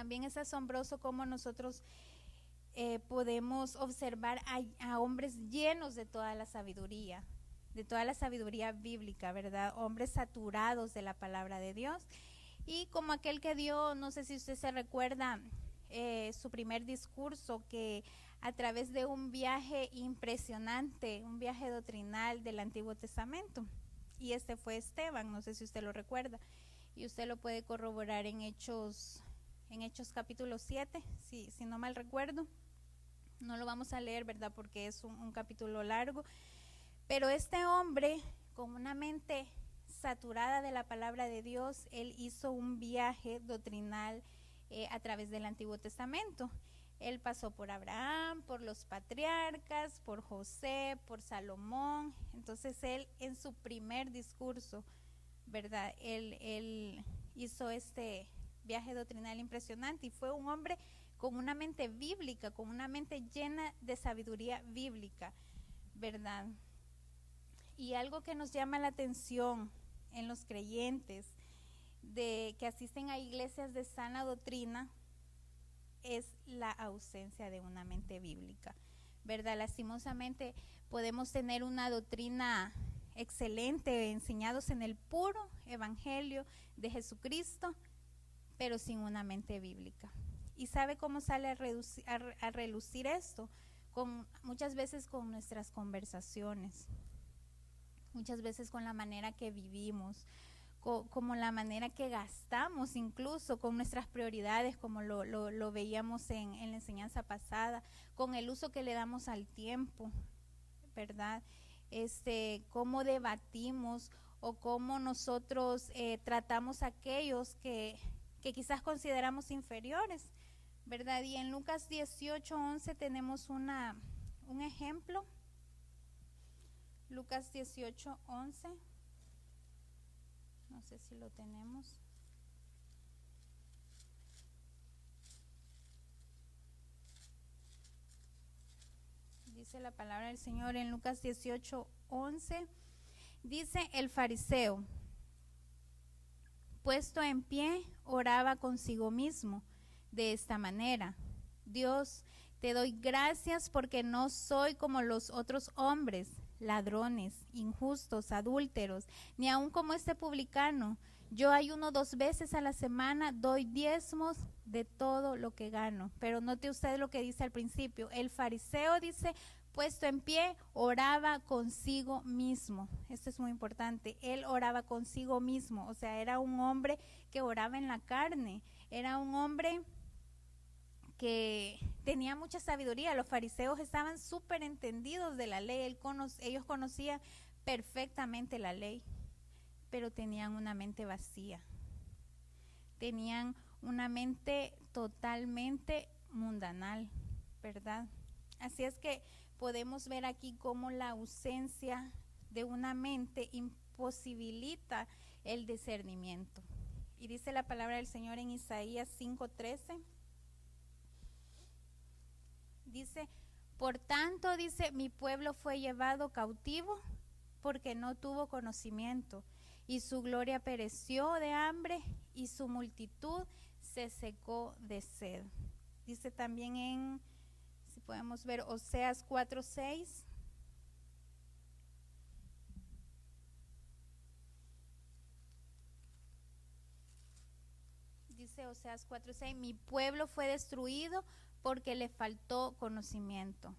también es asombroso cómo nosotros podemos observar a hombres llenos de toda la sabiduría bíblica, ¿verdad? Hombres saturados de la palabra de Dios. Y como aquel que dio, no sé si usted se recuerda, su primer discurso, que a través de un viaje impresionante, un viaje doctrinal del Antiguo Testamento, y este fue Esteban, no sé si usted lo recuerda, y usted lo puede corroborar en Hechos capítulo 7, si no mal recuerdo. No lo vamos a leer, ¿verdad? Porque es un capítulo largo, pero este hombre, con una mente saturada de la palabra de Dios, él hizo un viaje doctrinal a través del Antiguo Testamento. Él pasó por Abraham, por los patriarcas, por José, por Salomón. Entonces él, en su primer discurso, ¿verdad? Él hizo este viaje doctrinal impresionante, y fue un hombre con una mente bíblica, con una mente llena de sabiduría bíblica, ¿verdad? Y algo que nos llama la atención en los creyentes de que asisten a iglesias de sana doctrina es la ausencia de una mente bíblica, ¿verdad? Lastimosamente podemos tener una doctrina excelente, enseñados en el puro evangelio de Jesucristo, pero sin una mente bíblica. ¿Y sabe cómo sale a relucir esto? Muchas veces con nuestras conversaciones, muchas veces con la manera que vivimos, como la manera que gastamos, incluso con nuestras prioridades, como lo veíamos en la enseñanza pasada, con el uso que le damos al tiempo, ¿verdad? Cómo debatimos o cómo nosotros tratamos a aquellos que quizás consideramos inferiores, ¿verdad? Y en Lucas 18:11 tenemos un ejemplo. Lucas 18:11. No sé si lo tenemos. Dice la palabra del Señor en Lucas 18:11. Dice: el fariseo, puesto en pie, oraba consigo mismo de esta manera: Dios, te doy gracias porque no soy como los otros hombres, ladrones, injustos, adúlteros, ni aun como este publicano. Yo ayuno 2 veces a la semana, doy diezmos de todo lo que gano. Pero note usted lo que dice al principio. El fariseo, dice, puesto en pie, oraba consigo mismo. Esto es muy importante. Él oraba consigo mismo. O sea, era un hombre que oraba en la carne. Era un hombre que tenía mucha sabiduría. Los fariseos estaban súper entendidos de la ley. Ellos conocían perfectamente la ley, pero tenían una mente vacía. Tenían una mente totalmente mundanal, ¿verdad? Así es que podemos ver aquí cómo la ausencia de una mente imposibilita el discernimiento. Y dice la palabra del Señor en Isaías 5:13. Dice: por tanto, dice, mi pueblo fue llevado cautivo porque no tuvo conocimiento, y su gloria pereció de hambre, y su multitud se secó de sed. Dice también si podemos ver, Oseas 4:6. Dice Oseas 4:6: mi pueblo fue destruido porque le faltó conocimiento.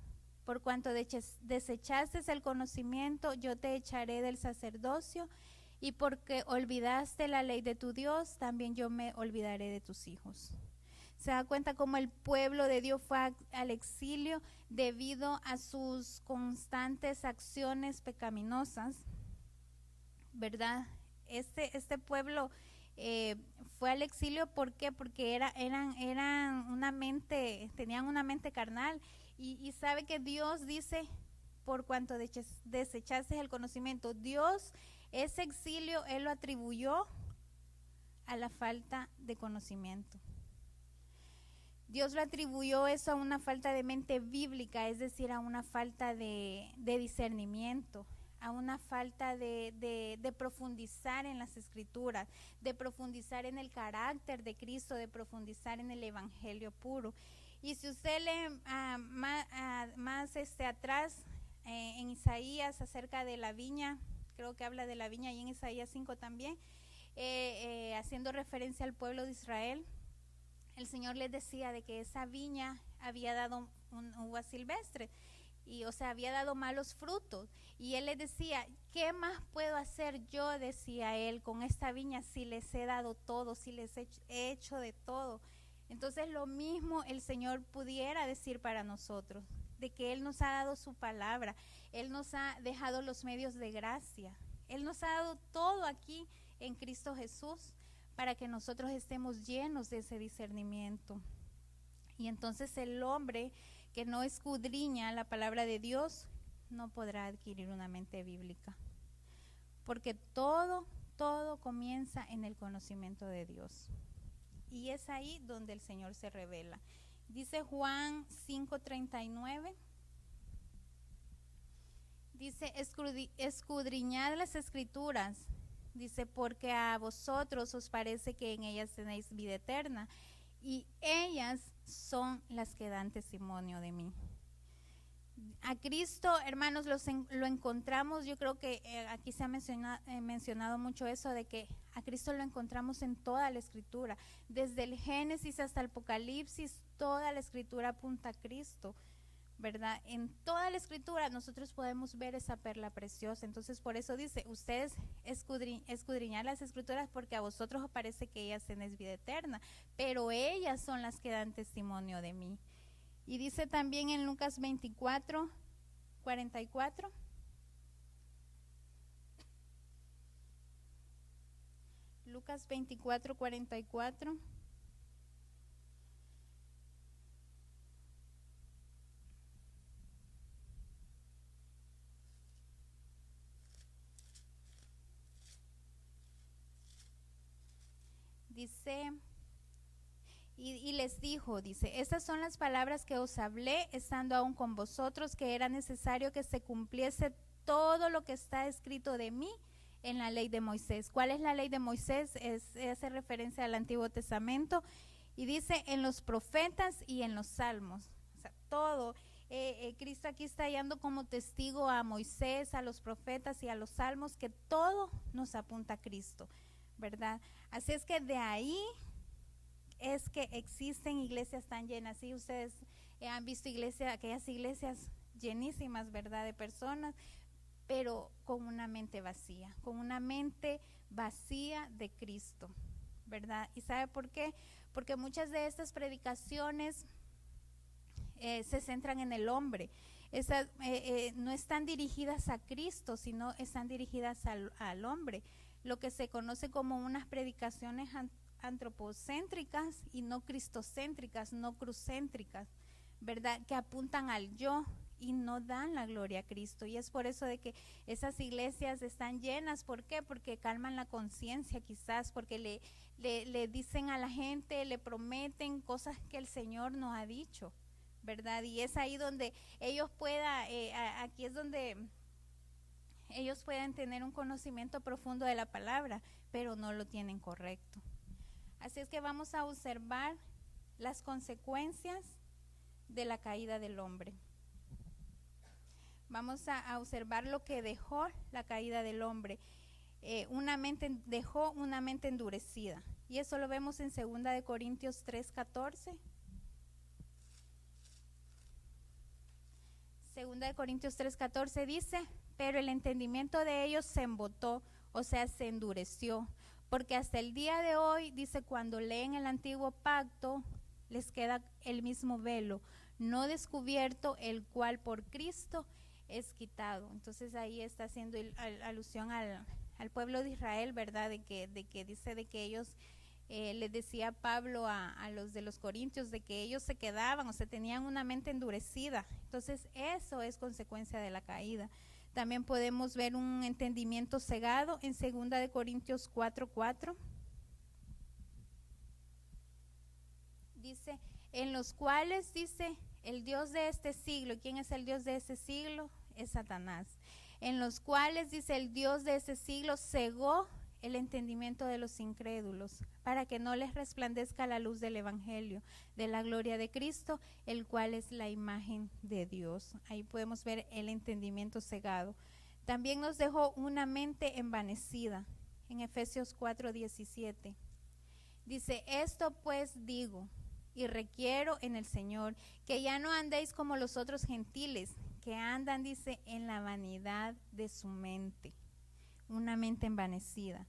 Por cuanto desechaste el conocimiento, yo te echaré del sacerdocio, y porque olvidaste la ley de tu Dios, también yo me olvidaré de tus hijos. Se da cuenta cómo el pueblo de Dios fue al exilio debido a sus constantes acciones pecaminosas, ¿verdad? Este pueblo fue al exilio. ¿Por qué? Porque tenían una mente carnal, y sabe que Dios dice: por cuanto desechaste el conocimiento. Dios, ese exilio, Él lo atribuyó a la falta de conocimiento. Dios lo atribuyó eso a una falta de mente bíblica, es decir, a una falta de discernimiento, a una falta de profundizar en las escrituras, de profundizar en el carácter de Cristo, de profundizar en el evangelio puro. Y si usted lee más atrás en Isaías acerca de la viña, creo que habla de la viña y en Isaías 5 también, haciendo referencia al pueblo de Israel, el Señor les decía de que esa viña había dado uva silvestre, y o sea, había dado malos frutos, y él les decía, ¿qué más puedo hacer yo? Decía él, con esta viña, si les he dado todo, si les he hecho de todo. Entonces lo mismo el Señor pudiera decir para nosotros, de que Él nos ha dado su palabra, Él nos ha dejado los medios de gracia, Él nos ha dado todo aquí en Cristo Jesús, para que nosotros estemos llenos de ese discernimiento. Y entonces el hombre que no escudriña la palabra de Dios no podrá adquirir una mente bíblica, porque todo comienza en el conocimiento de Dios, y es ahí donde el Señor se revela. Dice Juan 5:39, dice, escudriñad las escrituras, dice, porque a vosotros os parece que en ellas tenéis vida eterna, y ellas son las que dan testimonio de mí. A Cristo, hermanos, lo encontramos, yo creo que aquí se ha mencionado mucho eso, de que a Cristo lo encontramos en toda la escritura, desde el Génesis hasta el Apocalipsis, toda la escritura apunta a Cristo, ¿verdad? En toda la escritura nosotros podemos ver esa perla preciosa. Entonces por eso dice, ustedes escudriñar las escrituras, porque a vosotros os parece que ellas tenéis vida eterna, pero ellas son las que dan testimonio de mí. Y dice también en Lucas 24:44, Lucas 24:44, dice, y les dijo, dice, estas son las palabras que os hablé estando aún con vosotros, que era necesario que se cumpliese todo lo que está escrito de mí en la ley de Moisés. ¿Cuál es la ley de Moisés? Hace referencia al Antiguo Testamento, y dice en los profetas y en los salmos, o sea, todo. Cristo aquí está dando como testigo a Moisés, a los profetas y a los salmos, que todo nos apunta a Cristo, ¿verdad? Así es que de ahí es que existen iglesias tan llenas. Sí, ustedes han visto aquellas iglesias llenísimas, ¿verdad?, de personas, pero con una mente vacía, de Cristo, ¿verdad? ¿Y sabe por qué? Porque muchas de estas predicaciones se centran en el hombre. Esas no están dirigidas a Cristo, sino están dirigidas al hombre, lo que se conoce como unas predicaciones antropocéntricas y no cristocéntricas, no crucéntricas, ¿verdad?, que apuntan al yo y no dan la gloria a Cristo. Y es por eso de que esas iglesias están llenas. ¿Por qué? Porque calman la conciencia, quizás porque le dicen a la gente, le prometen cosas que el Señor nos ha dicho, ¿verdad? Y es ahí donde ellos aquí es donde ellos pueden tener un conocimiento profundo de la palabra, pero no lo tienen correcto. Así es que vamos a observar las consecuencias de la caída del hombre. Vamos a observar lo que dejó la caída del hombre. Dejó una mente endurecida. Y eso lo vemos en 2 Corintios 3:14. 2 Corintios 3:14 dice, pero el entendimiento de ellos se embotó, o sea, se endureció. Porque hasta el día de hoy, dice, cuando leen el antiguo pacto, les queda el mismo velo, no descubierto, el cual por Cristo es quitado. Entonces ahí está haciendo alusión al pueblo de Israel, ¿verdad? De que dice de que ellos, les decía Pablo a los de los Corintios, de que ellos se quedaban, o sea, tenían una mente endurecida. Entonces eso es consecuencia de la caída. También podemos ver un entendimiento cegado en 2 Corintios 4:4. Dice, en los cuales, dice, el Dios de este siglo. ¿Quién es el Dios de este siglo? Es Satanás. en los cuales, dice, el Dios de ese siglo cegó el entendimiento de los incrédulos, para que no les resplandezca la luz del evangelio de la gloria de Cristo, el cual es la imagen de Dios. Ahí podemos ver el entendimiento cegado. También nos dejó una mente envanecida, en Efesios 4:17. Dice, esto pues digo y requiero en el Señor, que ya no andéis como los otros gentiles, que andan, dice, en la vanidad de su mente, una mente envanecida.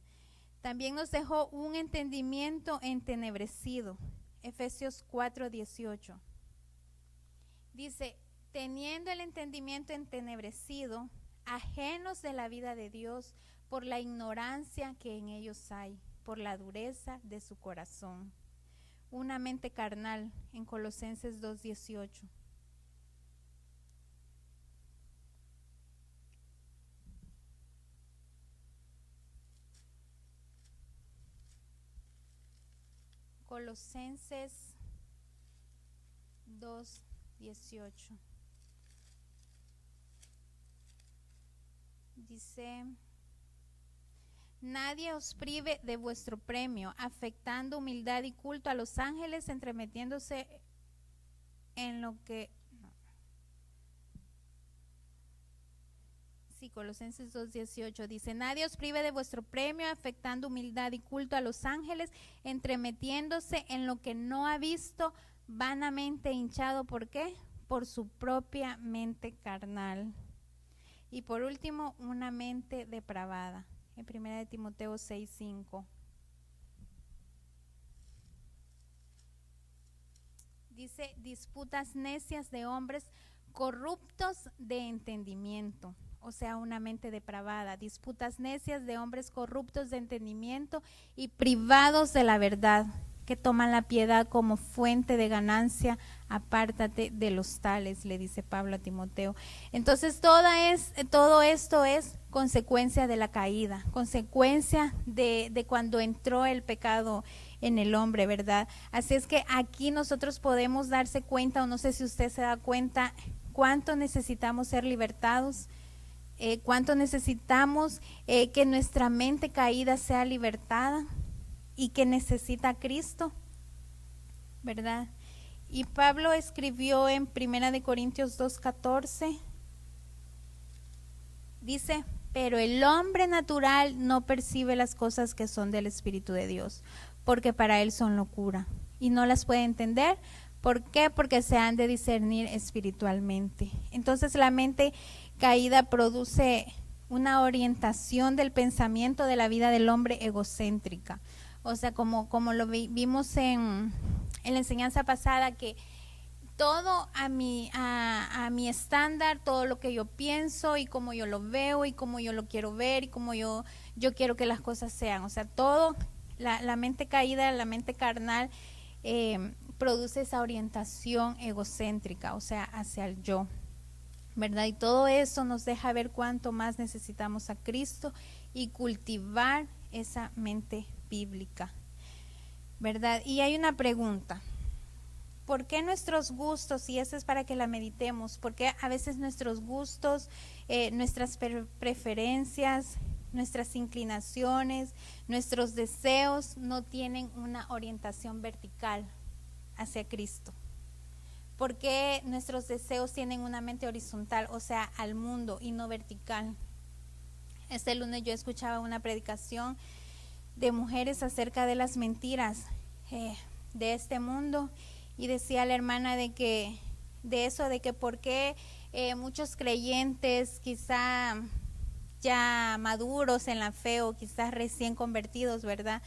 También nos dejó un entendimiento entenebrecido, Efesios 4:18. Dice, teniendo el entendimiento entenebrecido, ajenos de la vida de Dios, por la ignorancia que en ellos hay, por la dureza de su corazón. Una mente carnal, en Colosenses 2:18. Colosenses 2:18. Dice, nadie os prive de vuestro premio, afectando humildad y culto a los ángeles, entremetiéndose en lo que... Sí, Colosenses 2:18 dice, nadie os prive de vuestro premio, afectando humildad y culto a los ángeles, entremetiéndose en lo que no ha visto, vanamente hinchado, ¿por qué? Por su propia mente carnal. Y por último, una mente depravada, en 1 Timoteo 6:5. Dice, disputas necias de hombres corruptos de entendimiento. O sea, una mente depravada, disputas necias de hombres corruptos de entendimiento y privados de la verdad, que toman la piedad como fuente de ganancia. Apártate de los tales, le dice Pablo a Timoteo. Entonces todo esto es consecuencia de la caída, consecuencia de cuando entró el pecado en el hombre, ¿verdad? Así es que aquí nosotros podemos darse cuenta, o no sé si usted se da cuenta, cuánto necesitamos ser libertados. Cuánto necesitamos que nuestra mente caída sea libertada y que necesita a Cristo, ¿verdad? Y Pablo escribió en 1 Corintios 2:14, dice, pero el hombre natural no percibe las cosas que son del Espíritu de Dios, porque para él son locura y no las puede entender. ¿Por qué? Porque se han de discernir espiritualmente. Entonces la mente caída produce una orientación del pensamiento de la vida del hombre egocéntrica. O sea, como lo vimos en la enseñanza pasada, que todo a mi estándar, todo lo que yo pienso y como yo lo veo y como yo lo quiero ver y como yo quiero que las cosas sean. O sea, todo, la mente caída, la mente carnal, produce esa orientación egocéntrica, o sea, hacia el yo, ¿verdad? Y todo eso nos deja ver cuánto más necesitamos a Cristo y cultivar esa mente bíblica, ¿verdad? Y hay una pregunta, ¿por qué nuestros gustos, y eso es para que la meditemos, por qué a veces nuestros gustos, nuestras preferencias, nuestras inclinaciones, nuestros deseos no tienen una orientación vertical hacia Cristo? ¿Por qué nuestros deseos tienen una mente horizontal, o sea, al mundo y no vertical? Este lunes yo escuchaba una predicación de mujeres acerca de las mentiras de este mundo, y decía la hermana de que por qué muchos creyentes, quizá ya maduros en la fe o quizás recién convertidos, ¿verdad?,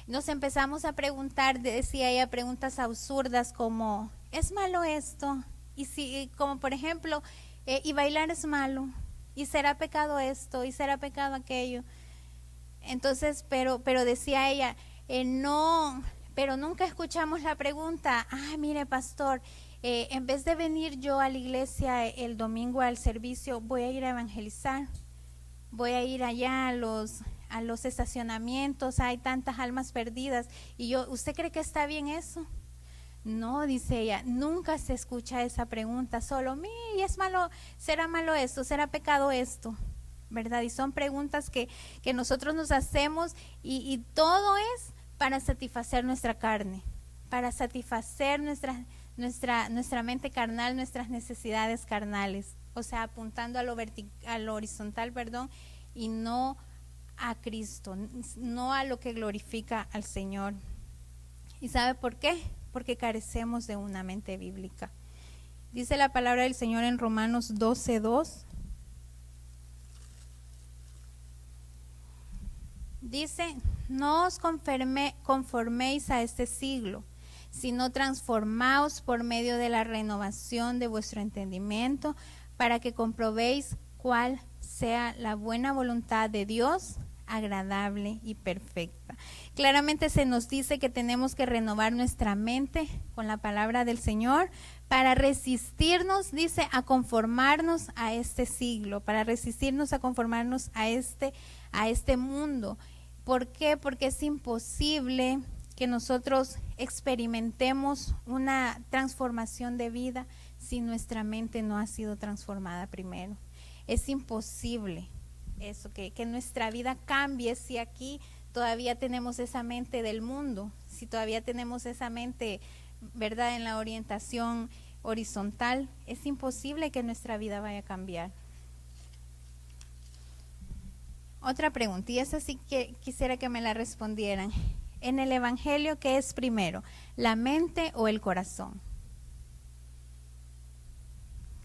nos empezamos a preguntar, decía ella, preguntas absurdas como, ¿es malo esto? Y si, como por ejemplo, ¿y bailar es malo? ¿Y será pecado esto? ¿Y será pecado aquello? Entonces, pero decía ella, no, pero nunca escuchamos la pregunta, mire pastor, en vez de venir yo a la iglesia el domingo al servicio, voy a ir a evangelizar, voy a ir allá a los estacionamientos, hay tantas almas perdidas, y ¿usted cree que está bien eso? No, dice ella, nunca se escucha esa pregunta, solo, ¿y es malo, será malo esto, será pecado esto? ¿verdad? Y son preguntas que nosotros nos hacemos y todo es para satisfacer nuestra carne, para satisfacer nuestra mente carnal, nuestras necesidades carnales, o sea, apuntando a lo horizontal, perdón, y no a Cristo, no a lo que glorifica al Señor. ¿Y sabe por qué? Porque carecemos de una mente bíblica. Dice la palabra del Señor en Romanos 12:2. Dice, no os conforméis a este siglo, sino transformaos por medio de la renovación de vuestro entendimiento, para que comprobéis cuál sea la buena voluntad de Dios, agradable y perfecta. Claramente se nos dice que tenemos que renovar nuestra mente con la palabra del Señor para resistirnos, dice, a conformarnos a este siglo, para resistirnos a conformarnos a este mundo. ¿Por qué? Porque es imposible que nosotros experimentemos una transformación de vida si nuestra mente no ha sido transformada primero. Es imposible eso, que nuestra vida cambie si aquí todavía tenemos esa mente del mundo, si todavía tenemos esa mente, ¿verdad?, en la orientación horizontal. Es imposible que nuestra vida vaya a cambiar. Otra pregunta, y esa sí que quisiera que me la respondieran. En el Evangelio, ¿qué es primero? ¿La mente o el corazón?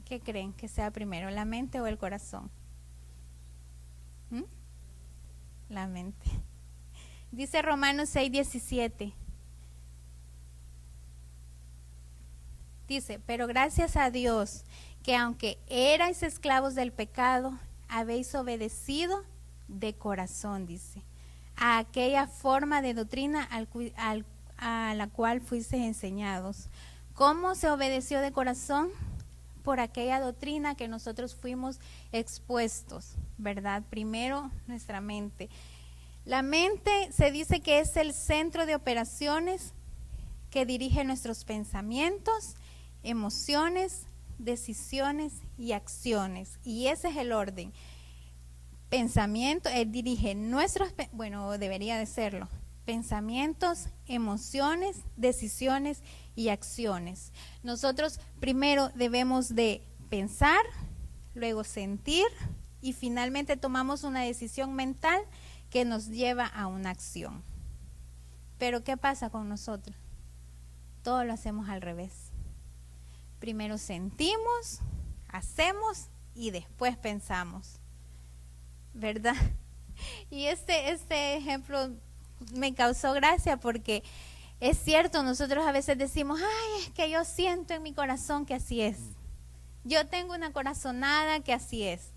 ¿Qué creen que sea primero, la mente o el corazón? La mente. Dice Romanos 6:17. Dice, pero gracias a Dios que aunque erais esclavos del pecado, habéis obedecido de corazón, dice, a aquella forma de doctrina a la cual fuisteis enseñados. ¿Cómo se obedeció de corazón? Por aquella doctrina que nosotros fuimos expuestos, ¿verdad? Primero nuestra mente. La mente se dice que es el centro de operaciones que dirige nuestros pensamientos, emociones, decisiones y acciones. Y ese es el orden. Pensamiento, él dirige debería de serlo. Pensamientos, emociones, decisiones y acciones. Nosotros primero debemos de pensar, luego sentir y finalmente tomamos una decisión mental que nos lleva a una acción. Pero ¿qué pasa con nosotros? Todo lo hacemos al revés. Primero sentimos, hacemos y después pensamos, ¿verdad? Y este ejemplo me causó gracia porque es cierto, nosotros a veces decimos, ay, es que yo siento en mi corazón que así es. Yo tengo una corazonada que así es,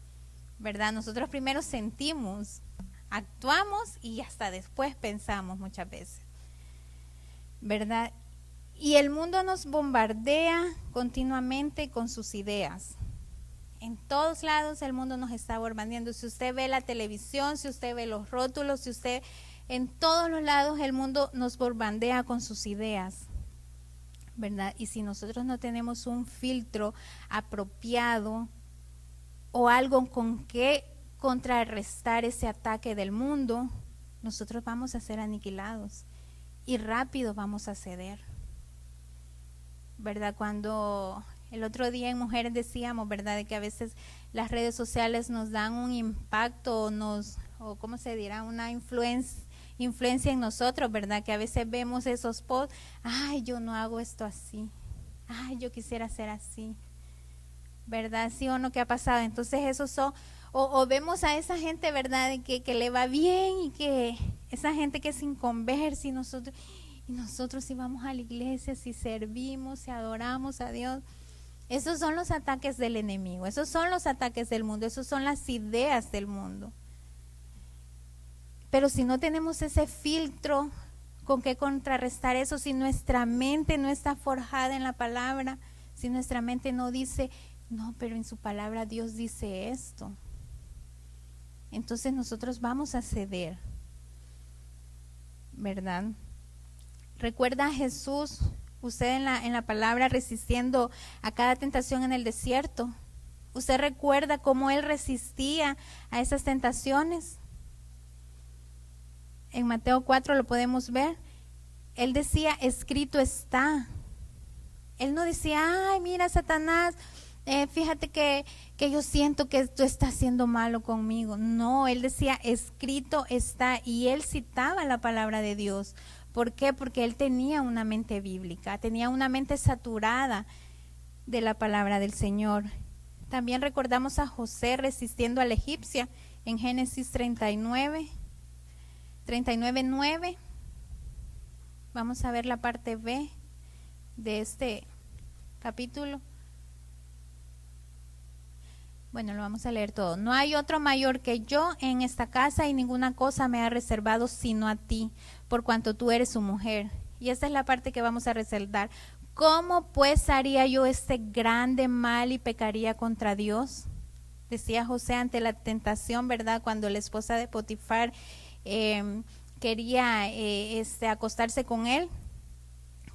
¿verdad? Nosotros primero sentimos, actuamos y hasta después pensamos muchas veces, ¿verdad? Y el mundo nos bombardea continuamente con sus ideas. En todos lados el mundo nos está bombardeando. Si usted ve la televisión, si usted ve los rótulos, si usted... En todos los lados el mundo nos bombardea con sus ideas, ¿verdad? Y si nosotros no tenemos un filtro apropiado o algo con que contrarrestar ese ataque del mundo, nosotros vamos a ser aniquilados y rápido vamos a ceder, ¿verdad? Cuando el otro día en Mujeres decíamos, ¿verdad?, de que a veces las redes sociales nos dan un impacto o ¿cómo se dirá? Una influencia en nosotros, ¿verdad? Que a veces vemos esos posts, ay, yo no hago esto así, ay, yo quisiera ser así, ¿verdad? ¿Sí o no? ¿Qué ha pasado? Entonces esos son, o vemos a esa gente, ¿verdad?, que le va bien y que esa gente que es inconversa y nosotros sí vamos a la iglesia, si servimos, si adoramos a Dios. Esos son los ataques del enemigo, esos son los ataques del mundo, esos son las ideas del mundo. Pero si no tenemos ese filtro con que contrarrestar eso, si nuestra mente no está forjada en la palabra, si nuestra mente no dice, no, pero en su palabra Dios dice esto, entonces nosotros vamos a ceder, ¿verdad? Recuerda a Jesús, usted en la palabra resistiendo a cada tentación en el desierto, ¿Usted recuerda cómo él resistía a esas tentaciones? En Mateo 4 lo podemos ver. Él decía, escrito está. Él no decía, ay, mira, Satanás, fíjate que yo siento que tú estás siendo malo conmigo. No, él decía, escrito está. Y él citaba la palabra de Dios. ¿Por qué? Porque él tenía una mente bíblica, tenía una mente saturada de la palabra del Señor. También recordamos a José resistiendo a la egipcia en Génesis 39:9. Vamos a ver la parte B de este capítulo. Bueno, lo vamos a leer todo. No hay otro mayor que yo en esta casa y ninguna cosa me ha reservado sino a ti, por cuanto tú eres su mujer. Y esta es la parte que vamos a resaltar. ¿Cómo pues haría yo este grande mal y pecaría contra Dios? Decía José ante la tentación, ¿verdad? Cuando la esposa de Potifar quería acostarse con él.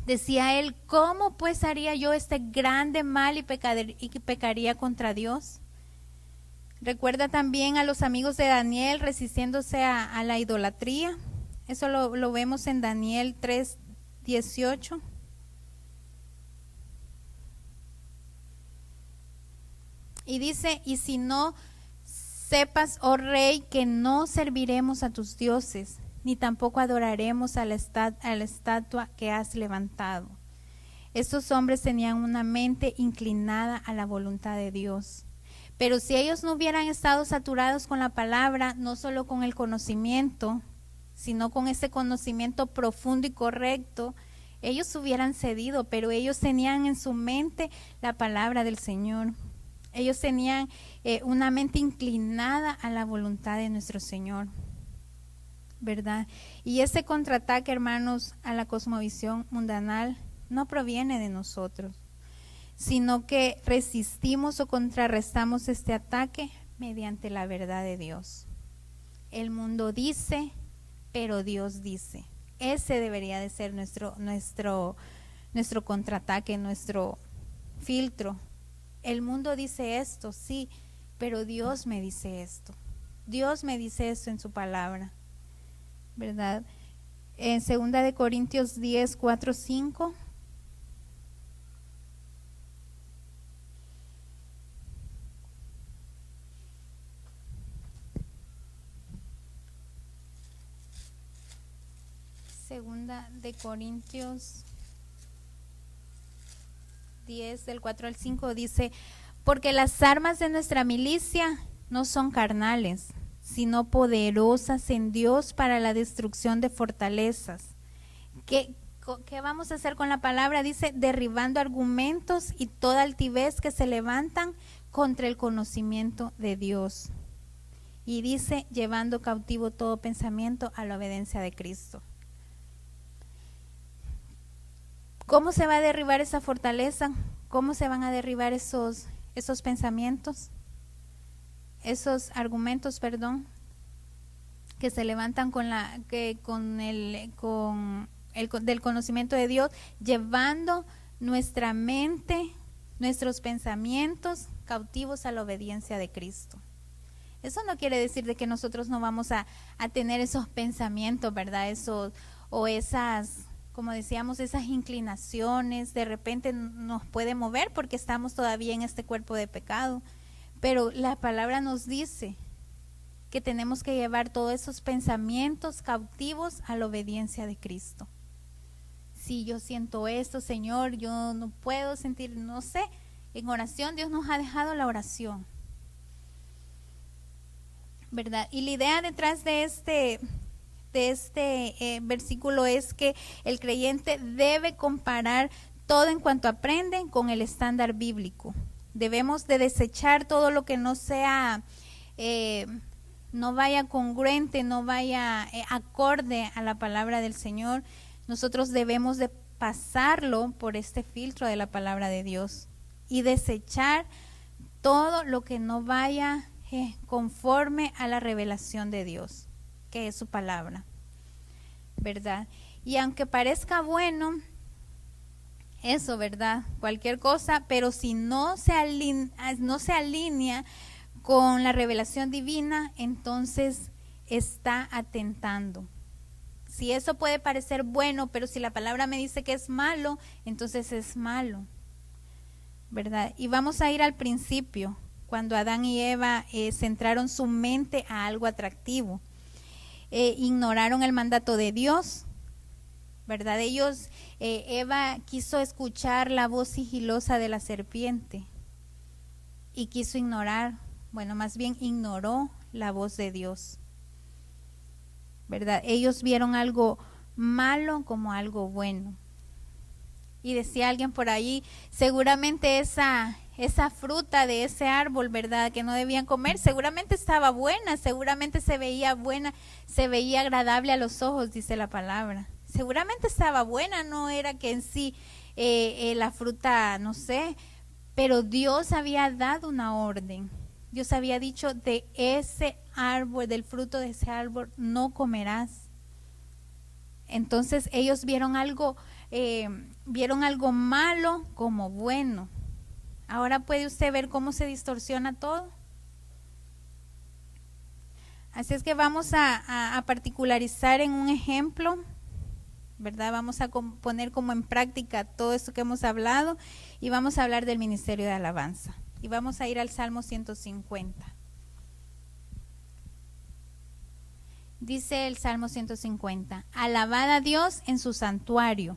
Decía él, ¿cómo pues haría yo este grande mal y pecaría contra Dios? Recuerda también a los amigos de Daniel resistiéndose a la idolatría. Eso lo vemos en Daniel 3:18. Y dice, y si no sepas, oh rey, que no serviremos a tus dioses, ni tampoco adoraremos a la estatua que has levantado. Estos hombres tenían una mente inclinada a la voluntad de Dios. Pero si ellos no hubieran estado saturados con la palabra, no solo con el conocimiento, sino con ese conocimiento profundo y correcto, ellos hubieran cedido, pero ellos tenían en su mente la palabra del Señor. Ellos tenían una mente inclinada a la voluntad de nuestro Señor, ¿verdad? Y ese contraataque, hermanos, a la cosmovisión mundanal no proviene de nosotros, sino que resistimos o contrarrestamos este ataque mediante la verdad de Dios. El mundo dice, pero Dios dice. Ese debería de ser nuestro contraataque, nuestro filtro. El mundo dice esto, sí, pero Dios me dice esto. Dios me dice esto en su palabra, ¿verdad? En 2 Corintios 10:4-5. Segunda de Corintios 10, del 4-5 dice, porque las armas de nuestra milicia no son carnales, sino poderosas en Dios para la destrucción de fortalezas. ¿Qué vamos a hacer con la palabra? Dice, derribando argumentos y toda altivez que se levantan contra el conocimiento de Dios. Y dice, llevando cautivo todo pensamiento a la obediencia de Cristo. ¿Cómo se va a derribar esa fortaleza? ¿Cómo se van a derribar esos pensamientos? Esos argumentos, que se levantan del conocimiento de Dios, llevando nuestra mente, nuestros pensamientos cautivos a la obediencia de Cristo. Eso no quiere decir de que nosotros no vamos a tener esos pensamientos, ¿verdad? Esas, como decíamos, esas inclinaciones, de repente nos puede mover porque estamos todavía en este cuerpo de pecado. Pero la palabra nos dice que tenemos que llevar todos esos pensamientos cautivos a la obediencia de Cristo. Si yo siento esto, Señor, yo no puedo sentir, no sé, en oración Dios nos ha dejado la oración, ¿verdad? Y la idea detrás de este versículo es que el creyente debe comparar todo en cuanto aprende con el estándar bíblico. Debemos de desechar todo lo que no sea, no vaya congruente, no vaya acorde a la palabra del Señor. Nosotros debemos de pasarlo por este filtro de la palabra de Dios y desechar todo lo que no vaya conforme a la revelación de Dios, que es su palabra, ¿verdad? Y aunque parezca bueno, eso, ¿verdad? Cualquier cosa, pero si no se alinea con la revelación divina, entonces está atentando. Si eso puede parecer bueno, pero si la palabra me dice que es malo, entonces es malo, ¿verdad? Y vamos a ir al principio, cuando Adán y Eva centraron su mente a algo atractivo. Ignoraron el mandato de Dios, ¿verdad? Eva quiso escuchar la voz sigilosa de la serpiente y quiso ignorar, bueno, más bien ignoró la voz de Dios, ¿verdad? Ellos vieron algo malo como algo bueno. Y decía alguien por ahí, seguramente esa fruta de ese árbol, ¿verdad?, que no debían comer, seguramente estaba buena, seguramente se veía buena, se veía agradable a los ojos, dice la palabra. Seguramente estaba buena, no era que en sí la fruta, no sé, pero Dios había dado una orden. Dios había dicho, de ese árbol, del fruto de ese árbol, no comerás. Entonces ellos vieron algo malo como bueno. Ahora puede usted ver cómo se distorsiona todo. Así es que vamos a particularizar en un ejemplo, ¿verdad? Vamos a poner como en práctica todo esto que hemos hablado y vamos a hablar del ministerio de alabanza. Y vamos a ir al Salmo 150. Dice el Salmo 150, alabad a Dios en su santuario,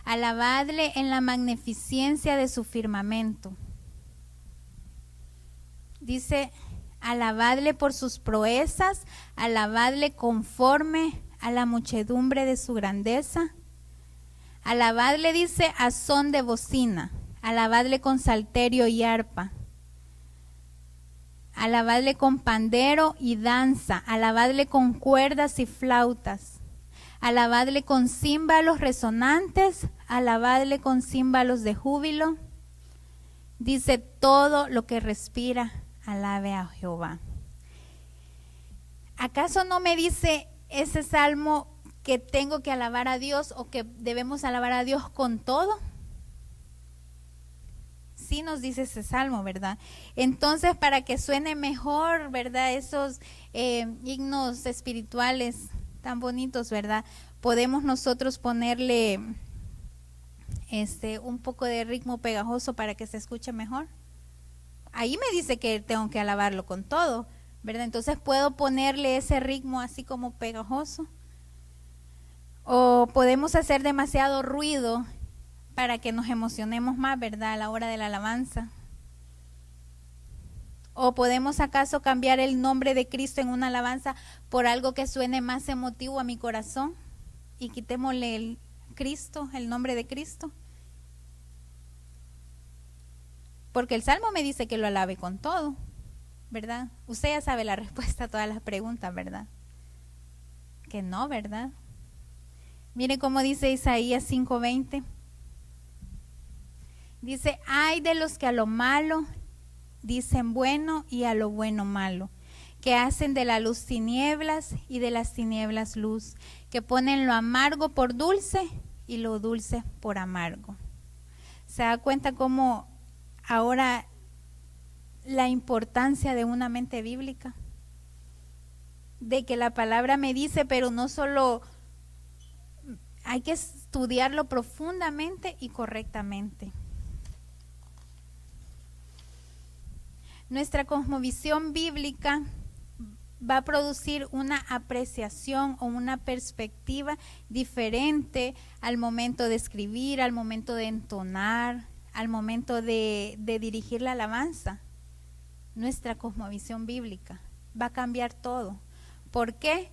alabadle en la magnificencia de su firmamento. Dice, alabadle por sus proezas, alabadle conforme a la muchedumbre de su grandeza. Alabadle, dice, a son de bocina, alabadle con salterio y arpa. Alabadle con pandero y danza, alabadle con cuerdas y flautas, alabadle con címbalos resonantes, alabadle con címbalos de júbilo. Dice, todo lo que respira, alabe a Jehová. ¿Acaso no me dice ese salmo que tengo que alabar a Dios o que debemos alabar a Dios con todo? Sí nos dice ese salmo, ¿verdad? Entonces, para que suene mejor, ¿verdad? Esos himnos espirituales tan bonitos, ¿verdad? Podemos nosotros ponerle un poco de ritmo pegajoso para que se escuche mejor. Ahí me dice que tengo que alabarlo con todo, ¿verdad? Entonces puedo ponerle ese ritmo así como pegajoso. O podemos hacer demasiado ruido para que nos emocionemos más, ¿verdad?, a la hora de la alabanza. ¿O podemos acaso cambiar el nombre de Cristo en una alabanza por algo que suene más emotivo a mi corazón? Y quitémosle el Cristo, el nombre de Cristo. Porque el Salmo me dice que lo alabe con todo, ¿verdad? Usted ya sabe la respuesta a todas las preguntas, ¿verdad? Que no, ¿verdad? Mire cómo dice Isaías 5:20. Dice, ay de los que a lo malo dicen bueno y a lo bueno malo, que hacen de la luz tinieblas y de las tinieblas luz, que ponen lo amargo por dulce y lo dulce por amargo. ¿Se da cuenta cómo ahora la importancia de una mente bíblica? De que la palabra me dice, pero no solo, hay que estudiarlo profundamente y correctamente. Nuestra cosmovisión bíblica va a producir una apreciación o una perspectiva diferente al momento de escribir, al momento de entonar, al momento de dirigir la alabanza. Nuestra cosmovisión bíblica va a cambiar todo. ¿Por qué?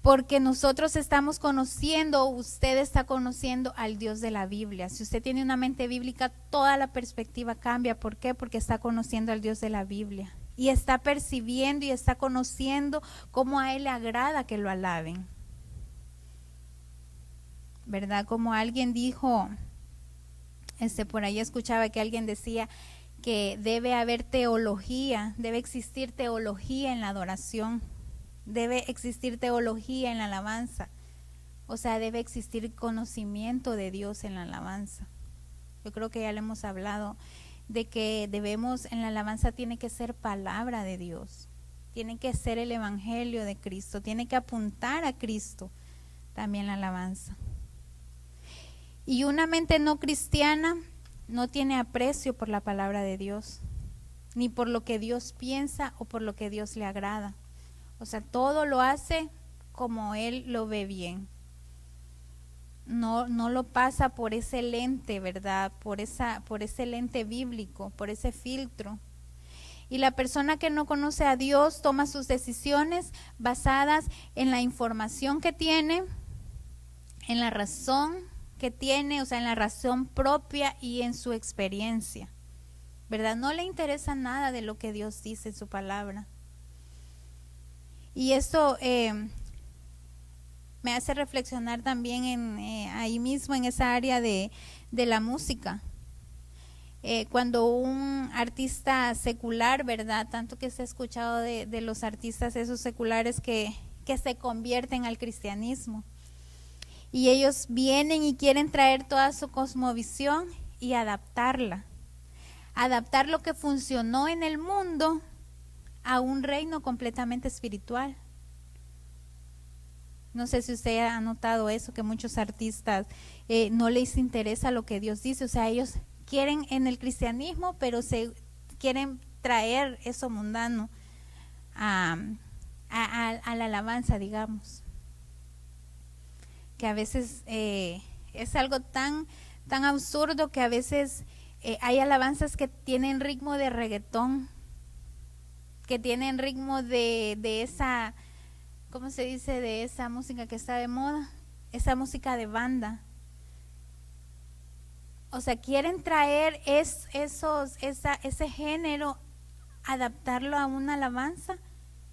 Porque nosotros estamos conociendo, usted está conociendo al Dios de la Biblia. Si usted tiene una mente bíblica, toda la perspectiva cambia. ¿Por qué? Porque está conociendo al Dios de la Biblia. Y está percibiendo y está conociendo cómo a Él le agrada que lo alaben. ¿Verdad? Como alguien dijo, por ahí escuchaba que alguien decía que debe haber teología, debe existir teología en la adoración. Debe existir teología en la alabanza. O sea, debe existir conocimiento de Dios en la alabanza. Yo creo que ya le hemos hablado de que debemos, en la alabanza tiene que ser palabra de Dios, tiene que ser el evangelio de Cristo, tiene que apuntar a Cristo también la alabanza. Y una mente no cristiana no tiene aprecio por la palabra de Dios, ni por lo que Dios piensa o por lo que Dios le agrada. O sea, todo lo hace como Él lo ve bien. No lo pasa por ese lente, ¿verdad? Por ese lente bíblico, por ese filtro. Y la persona que no conoce a Dios toma sus decisiones basadas en la información que tiene, en la razón que tiene, o sea, en la razón propia y en su experiencia, ¿verdad? No le interesa nada de lo que Dios dice en su palabra. Y esto me hace reflexionar también ahí mismo en esa área de la música. Cuando un artista secular, ¿verdad? Tanto que se ha escuchado de los artistas esos seculares que se convierten al cristianismo. Y ellos vienen y quieren traer toda su cosmovisión y adaptarla. Adaptar lo que funcionó en el mundo a un reino completamente espiritual. No sé si usted ha notado eso, que muchos artistas no les interesa lo que Dios dice. O sea, ellos quieren en el cristianismo, pero se quieren traer eso mundano a la alabanza, digamos. Que a veces es algo tan absurdo que a veces hay alabanzas que tienen ritmo de reggaetón, que tienen ritmo de esa, ¿cómo se dice? De esa música que está de moda, esa música de banda. O sea, quieren traer ese género, adaptarlo a una alabanza.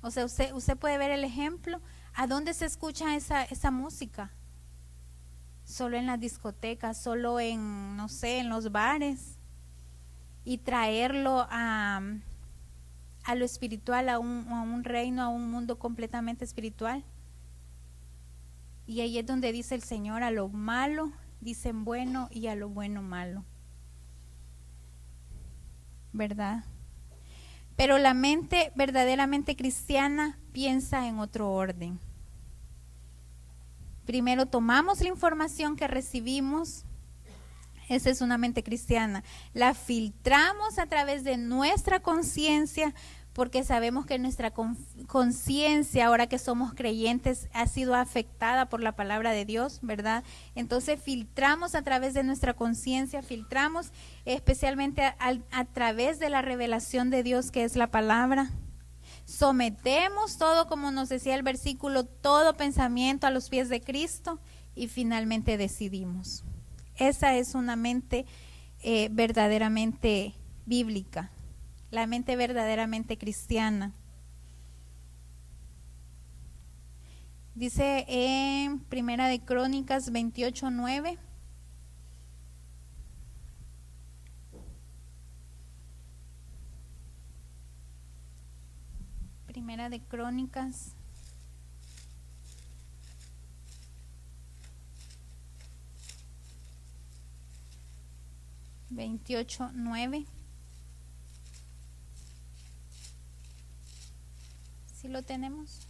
O sea, usted puede ver el ejemplo. ¿A dónde se escucha esa música? Solo en las discotecas, solo en, no sé, en los bares. Y traerlo a lo espiritual, a un reino, a un mundo completamente espiritual. Y ahí es donde dice el Señor: a lo malo dicen bueno y a lo bueno malo, ¿verdad? Pero la mente verdaderamente cristiana piensa en otro orden. Primero tomamos la información que recibimos, esa es una mente cristiana, la filtramos a través de nuestra conciencia, porque sabemos que nuestra conciencia, ahora que somos creyentes, ha sido afectada por la palabra de Dios, ¿verdad? Entonces filtramos a través de nuestra conciencia, filtramos especialmente a través de la revelación de Dios, que es la palabra. Sometemos todo, como nos decía el versículo, todo pensamiento a los pies de Cristo, y finalmente decidimos. Esa es una mente verdaderamente bíblica, la mente verdaderamente cristiana. Dice en Primera de Crónicas 28:9. Primera de Crónicas 28:9. ¿Sí lo tenemos?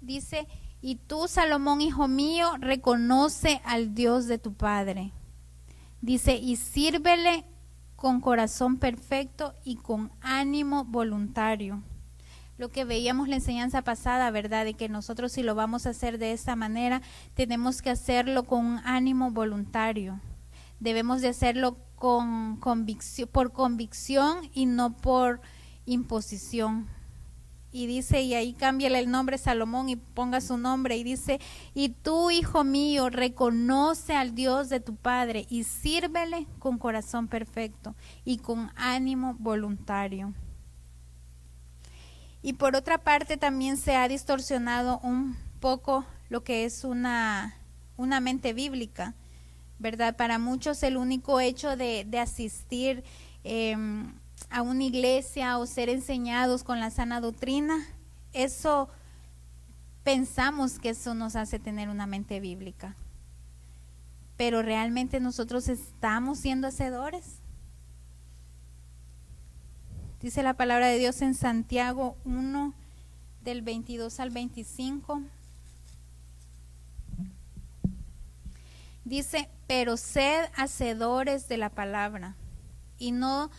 Dice: y tú, Salomón, hijo mío, reconoce al Dios de tu padre. Dice: y sírvele con corazón perfecto y con ánimo voluntario. Lo que veíamos la enseñanza pasada, ¿verdad? De que nosotros, si lo vamos a hacer de esta manera, tenemos que hacerlo con un ánimo voluntario. Debemos de hacerlo por convicción y no por imposición. Y dice, y ahí cámbiale el nombre Salomón y ponga su nombre, y dice: y tú, hijo mío, reconoce al Dios de tu padre y sírvele con corazón perfecto y con ánimo voluntario. Y por otra parte también se ha distorsionado un poco lo que es una mente bíblica, ¿verdad? Para muchos el único hecho de asistir a una iglesia o ser enseñados con la sana doctrina, eso pensamos que eso nos hace tener una mente bíblica. Pero realmente nosotros estamos siendo hacedores. Dice la palabra de Dios en Santiago 1, del 22 al 25. Dice, pero sed hacedores de la palabra y no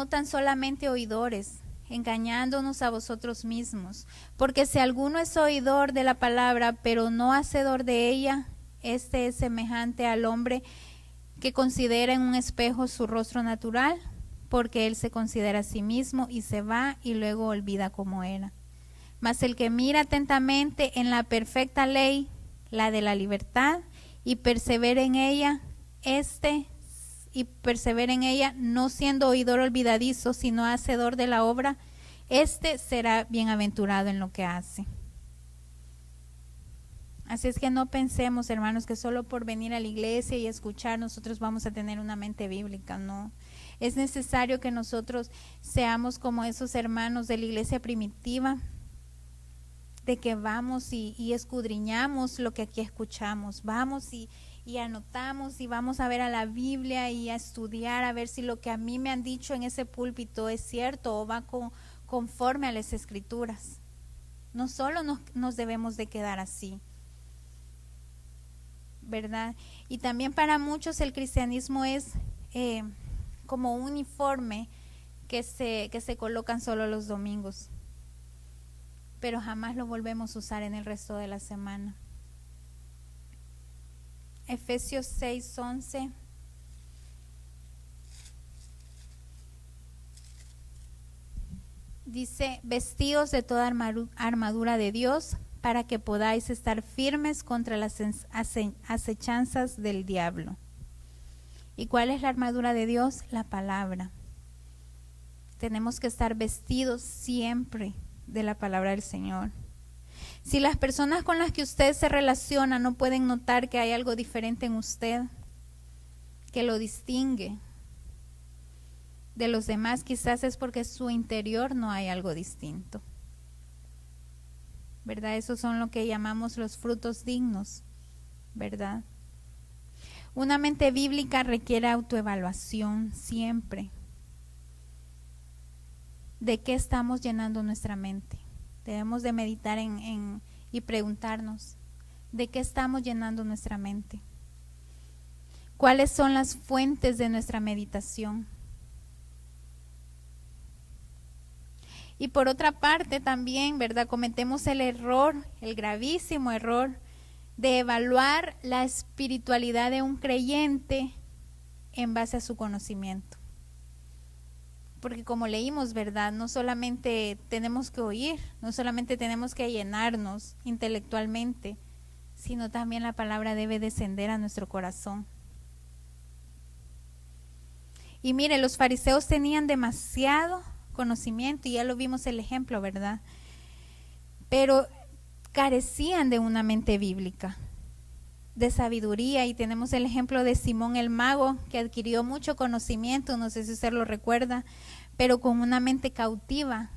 tan solamente oidores, engañándonos a vosotros mismos. Porque si alguno es oidor de la palabra, pero no hacedor de ella, este es semejante al hombre que considera en un espejo su rostro natural, porque él se considera a sí mismo y se va y luego olvida cómo era. Mas el que mira atentamente en la perfecta ley, la de la libertad, y persevera en ella, no siendo oidor olvidadizo, sino hacedor de la obra, será bienaventurado en lo que hace. Así es que no pensemos, hermanos, que solo por venir a la iglesia y escuchar nosotros vamos a tener una mente bíblica, no. Es necesario que nosotros seamos como esos hermanos de la iglesia primitiva, de que vamos y escudriñamos lo que aquí escuchamos, vamos y anotamos y vamos a ver a la Biblia y a estudiar, a ver si lo que a mí me han dicho en ese púlpito es cierto o va conforme a las escrituras. No solo nos debemos de quedar así, ¿verdad? Y también para muchos el cristianismo es como un uniforme que se colocan solo los domingos, pero jamás lo volvemos a usar en el resto de la semana. Efesios 6:11. Dice, vestíos de toda armadura de Dios para que podáis estar firmes contra las acechanzas del diablo. ¿Y cuál es la armadura de Dios? La palabra. Tenemos que estar vestidos siempre de la palabra del Señor. Si las personas con las que usted se relaciona no pueden notar que hay algo diferente en usted, que lo distingue de los demás, quizás es porque en su interior no hay algo distinto, ¿verdad? Esos son lo que llamamos los frutos dignos, ¿verdad? Una mente bíblica requiere autoevaluación siempre. ¿De qué estamos llenando nuestra mente? Debemos de meditar y preguntarnos, ¿de qué estamos llenando nuestra mente? ¿Cuáles son las fuentes de nuestra meditación? Y por otra parte también, ¿verdad? Cometemos el gravísimo error de evaluar la espiritualidad de un creyente en base a su conocimiento. Porque como leímos, ¿verdad? No solamente tenemos que oír, no solamente tenemos que llenarnos intelectualmente, sino también la palabra debe descender a nuestro corazón. Y mire, los fariseos tenían demasiado conocimiento y ya lo vimos el ejemplo, ¿verdad? Pero carecían de una mente bíblica, de sabiduría, y tenemos el ejemplo de Simón el mago, que adquirió mucho conocimiento, no sé si usted lo recuerda, pero con una mente cautiva.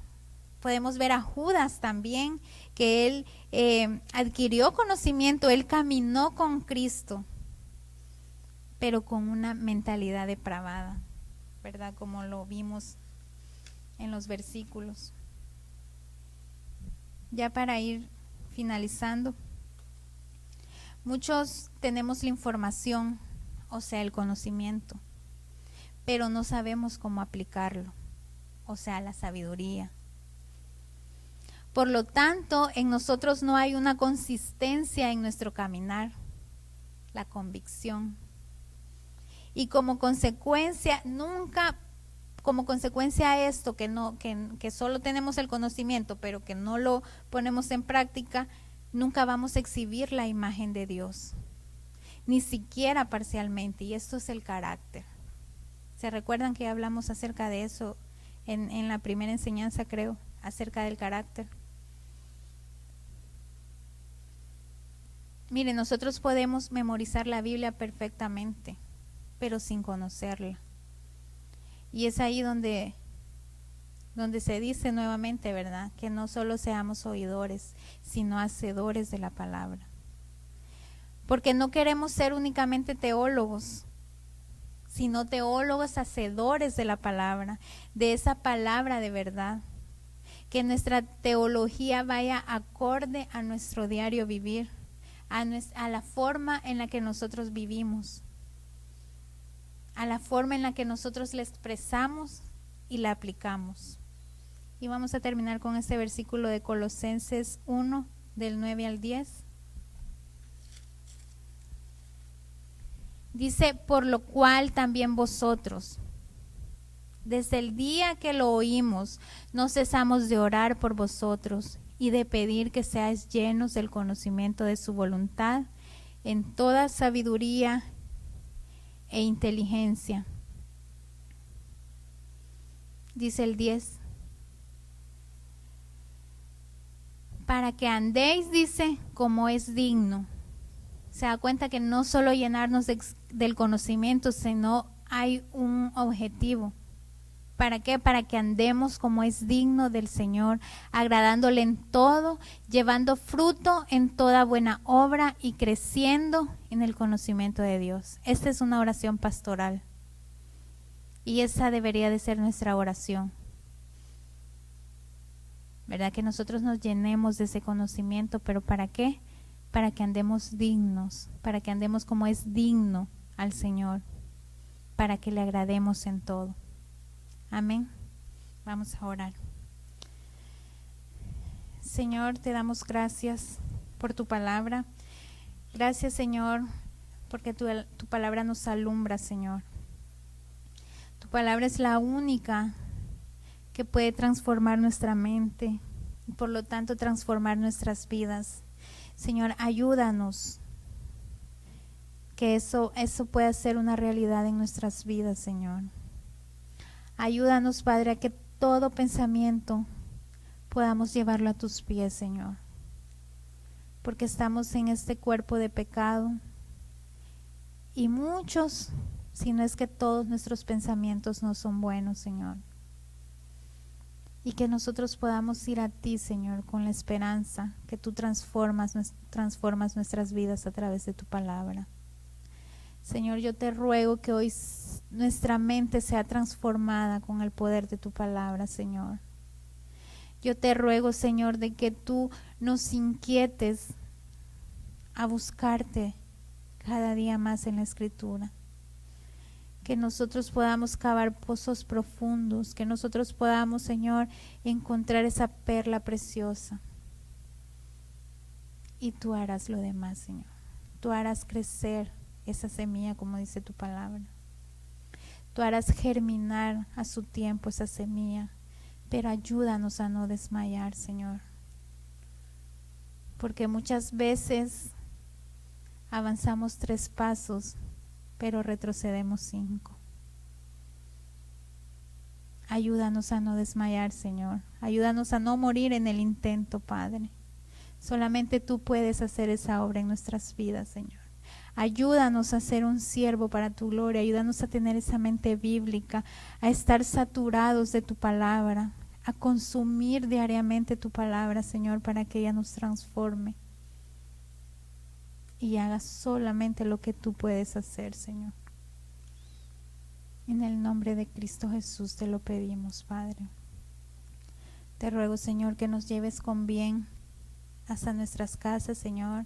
Podemos ver a Judas también, que él adquirió conocimiento, él caminó con Cristo, pero con una mentalidad depravada, ¿verdad? Como lo vimos en los versículos. Ya para ir finalizando, muchos tenemos la información, o sea, el conocimiento, pero no sabemos cómo aplicarlo, o sea, la sabiduría. Por lo tanto, en nosotros no hay una consistencia en nuestro caminar, la convicción. Y como consecuencia a esto, que solo tenemos el conocimiento, pero que no lo ponemos en práctica, nunca vamos a exhibir la imagen de Dios, ni siquiera parcialmente, y esto es el carácter. ¿Se recuerdan que hablamos acerca de eso en la primera enseñanza, creo, acerca del carácter? Mire, nosotros podemos memorizar la Biblia donde se dice nuevamente, ¿verdad? Que no solo seamos oidores, sino hacedores de la palabra. Porque no queremos ser únicamente teólogos, sino teólogos hacedores de la palabra, de esa palabra de verdad. Que nuestra teología vaya acorde a nuestro diario vivir, a la forma en la que nosotros vivimos, a la forma en la que nosotros la expresamos y la aplicamos. Y vamos a terminar con este versículo de Colosenses 1, del 9 al 10. Dice, por lo cual también vosotros, desde el día que lo oímos, no cesamos de orar por vosotros y de pedir que seáis llenos del conocimiento de su voluntad en toda sabiduría e inteligencia. Dice el 10. Para que andéis, dice, como es digno. Se da cuenta que no solo llenarnos del conocimiento, sino hay un objetivo. ¿Para qué? Para que andemos como es digno del Señor, agradándole en todo, llevando fruto en toda buena obra y creciendo en el conocimiento de Dios. Esta es una oración pastoral y esa debería de ser nuestra oración. ¿Verdad? Que nosotros nos llenemos de ese conocimiento, pero ¿para qué? Para que andemos dignos, para que andemos como es digno al Señor, para que le agrademos en todo. Amén. Vamos a orar. Señor, te damos gracias por tu palabra. Gracias, Señor, porque tu palabra nos alumbra, Señor. Tu palabra es la única que puede transformar nuestra mente y por lo tanto transformar nuestras vidas. Señor, ayúdanos que eso pueda ser una realidad en nuestras vidas, Señor. Ayúdanos, Padre, a que todo pensamiento podamos llevarlo a tus pies, Señor. Porque estamos en este cuerpo de pecado y muchos, si no es que todos nuestros pensamientos no son buenos, Señor. Y que nosotros podamos ir a ti, Señor, con la esperanza que tú transformas nuestras vidas a través de tu palabra. Señor, yo te ruego que hoy nuestra mente sea transformada con el poder de tu palabra, Señor. Yo te ruego, Señor, de que tú nos inquietes a buscarte cada día más en la Escritura. Que nosotros podamos cavar pozos profundos, que nosotros podamos, Señor, encontrar esa perla preciosa. Y tú harás lo demás, Señor. Tú harás crecer esa semilla, como dice tu palabra. Tú harás germinar a su tiempo esa semilla, pero ayúdanos a no desmayar, Señor. Porque muchas veces avanzamos 3 pasos, pero retrocedemos 5. Ayúdanos a no desmayar, Señor. Ayúdanos a no morir en el intento, Padre. Solamente tú puedes hacer esa obra en nuestras vidas, Señor. Ayúdanos a ser un siervo para tu gloria. Ayúdanos a tener esa mente bíblica, a estar saturados de tu palabra, a consumir diariamente tu palabra, Señor, para que ella nos transforme y haga solamente lo que tú puedes hacer, Señor. En el nombre de Cristo Jesús te lo pedimos, Padre. Te ruego, Señor, que nos lleves con bien hasta nuestras casas, Señor.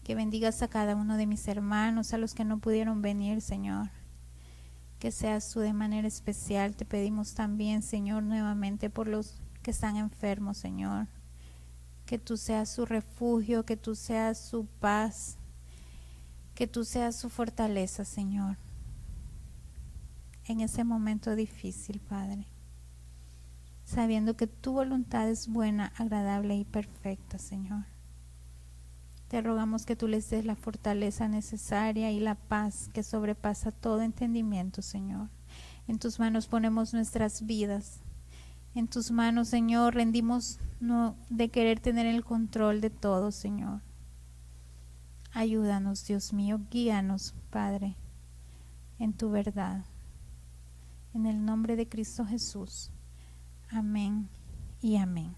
Que bendigas a cada uno de mis hermanos, a los que no pudieron venir, Señor. Que seas tú de manera especial. Te pedimos también, Señor, nuevamente por los que están enfermos, Señor. Que tú seas su refugio, que tú seas su paz, que tú seas su fortaleza, Señor. En ese momento difícil, Padre. Sabiendo que tu voluntad es buena, agradable y perfecta, Señor. Te rogamos que tú les des la fortaleza necesaria y la paz que sobrepasa todo entendimiento, Señor. En tus manos ponemos nuestras vidas. En tus manos, Señor, rendimos de querer tener el control de todo, Señor. Ayúdanos, Dios mío, guíanos, Padre, en tu verdad. En el nombre de Cristo Jesús. Amén y amén.